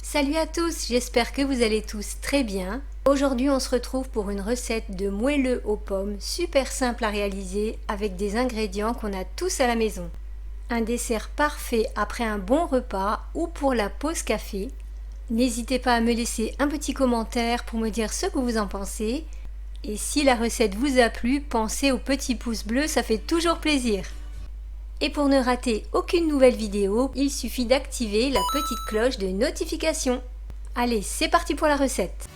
Salut à tous, j'espère que vous allez tous très bien. Aujourd'hui on se retrouve pour une recette de moelleux aux pommes super simple à réaliser avec des ingrédients qu'on a tous à la maison. Un dessert parfait après un bon repas ou pour la pause café. N'hésitez pas à me laisser un petit commentaire pour me dire ce que vous en pensez. Et si la recette vous a plu, pensez au petit pouce bleu, ça fait toujours plaisir. Et pour ne rater aucune nouvelle vidéo, il suffit d'activer la petite cloche de notification. Allez, c'est parti pour la recette.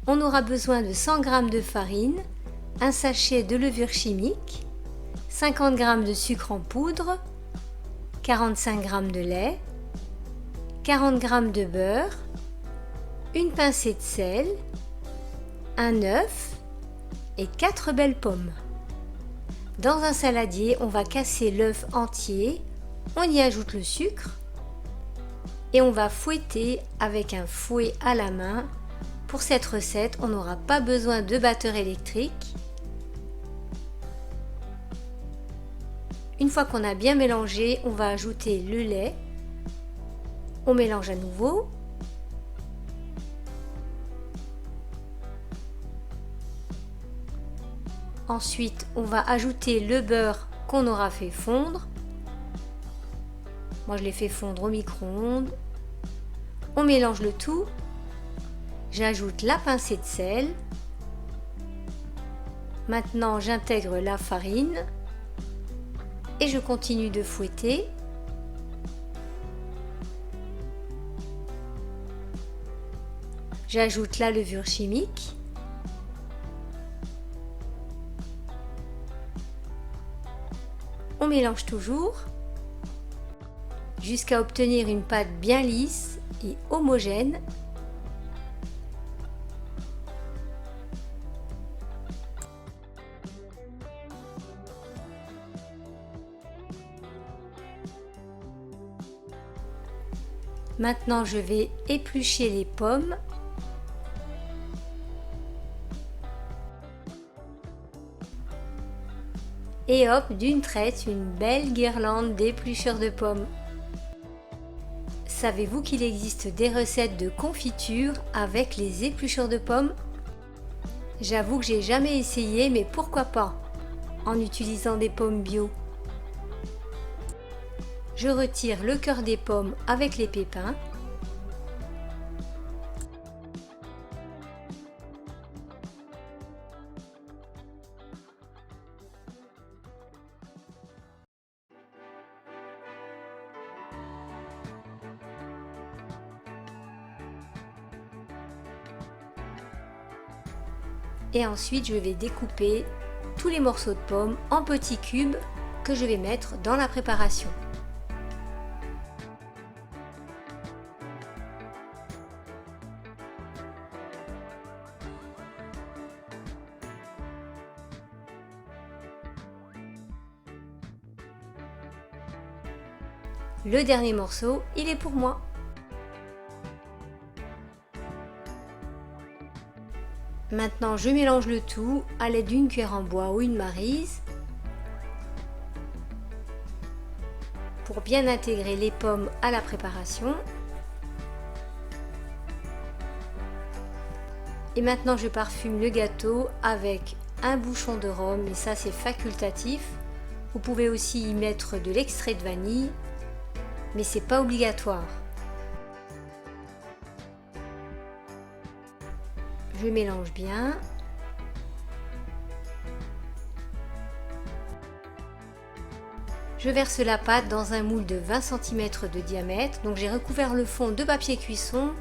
On aura besoin de 100 g de farine, un sachet de levure chimique, 50 g de sucre en poudre, 45 g de lait, 40 g de beurre, une pincée de sel, un œuf et 4 belles pommes. Dans un saladier, on va casser l'œuf entier, on y ajoute le sucre et on va fouetter avec un fouet à la main. Pour cette recette, on n'aura pas besoin de batteur électrique. Une fois qu'on a bien mélangé, on va ajouter le lait. On mélange à nouveau. Ensuite, on va ajouter le beurre qu'on aura fait fondre. Moi, je l'ai fait fondre au micro-ondes. On mélange le tout. J'ajoute la pincée de sel. Maintenant, j'intègre la farine et je continue de fouetter. J'ajoute la levure chimique. On mélange toujours jusqu'à obtenir une pâte bien lisse et homogène. Maintenant, je vais éplucher les pommes. Et hop, d'une traite, une belle guirlande d'épluchures de pommes. Savez-vous qu'il existe des recettes de confiture avec les épluchures de pommes? J'avoue que j'ai jamais essayé, mais pourquoi pas, en utilisant des pommes bio. Je retire le cœur des pommes avec les pépins. Et ensuite, je vais découper tous les morceaux de pommes en petits cubes que je vais mettre dans la préparation. Le dernier morceau, il est pour moi. Maintenant, je mélange le tout à l'aide d'une cuillère en bois ou une maryse pour bien intégrer les pommes à la préparation. Et maintenant, je parfume le gâteau avec un bouchon de rhum, et ça c'est facultatif. Vous pouvez aussi y mettre de l'extrait de vanille, mais c'est pas obligatoire. Je mélange bien. Je verse la pâte dans un moule de 20 cm de diamètre. Donc j'ai recouvert le fond de papier cuisson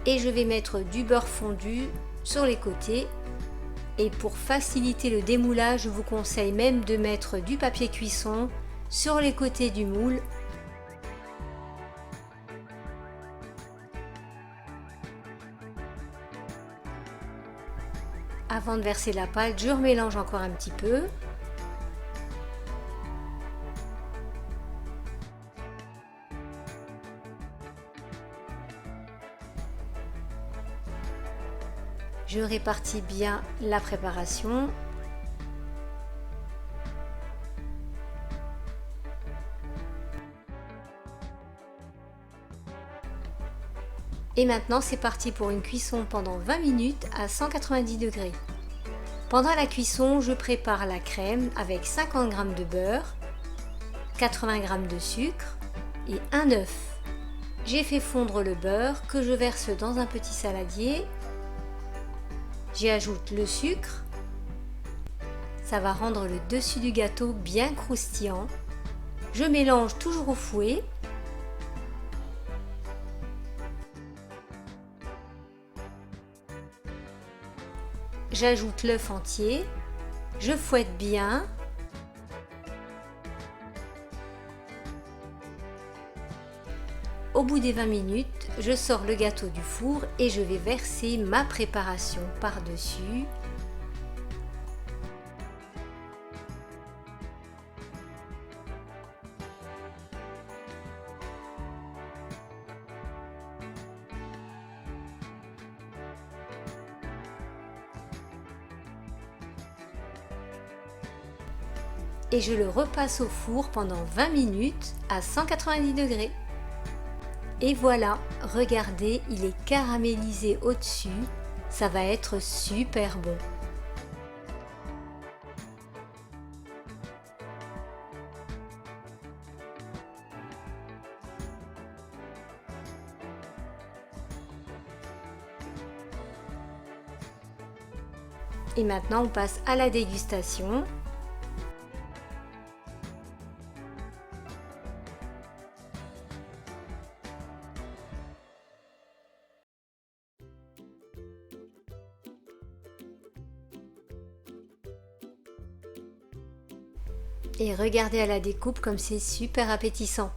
et je vais mettre du beurre fondu sur les côtés. Et pour faciliter le démoulage, je vous conseille même de mettre du papier cuisson sur les côtés du moule. Avant de verser la pâte, je remélange encore un petit peu. Je répartis bien la préparation. Et maintenant c'est parti pour une cuisson pendant 20 minutes à 190 degrés. Pendant la cuisson, je prépare la crème avec 50 g de beurre, 80 g de sucre et un œuf. J'ai fait fondre le beurre que je verse dans un petit saladier. J'y ajoute le sucre. Ça va rendre le dessus du gâteau bien croustillant. Je mélange toujours au fouet. J'ajoute l'œuf entier. Je fouette bien. Au bout des 20 minutes, je sors le gâteau du four et je vais verser ma préparation par-dessus. Et je le repasse au four pendant 20 minutes à 190 degrés. Et voilà, regardez, il est caramélisé au-dessus, ça va être super bon. Et maintenant on passe à la dégustation. Et regardez à la découpe comme c'est super appétissant.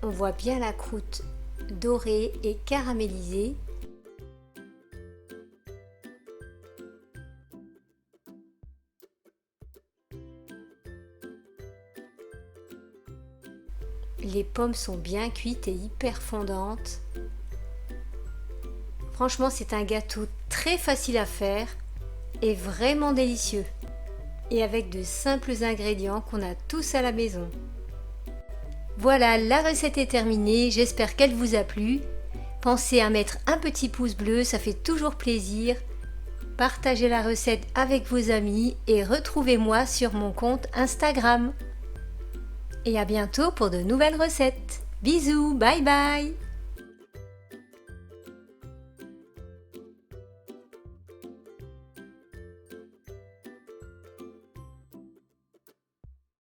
On voit bien la croûte dorée et caramélisée. Les pommes sont bien cuites et hyper fondantes. Franchement, c'est un gâteau très facile à faire et vraiment délicieux. Et avec de simples ingrédients qu'on a tous à la maison. Voilà, la recette est terminée, j'espère qu'elle vous a plu. Pensez à mettre un petit pouce bleu, ça fait toujours plaisir. Partagez la recette avec vos amis et retrouvez-moi sur mon compte Instagram. Et à bientôt pour de nouvelles recettes. Bisous, bye bye!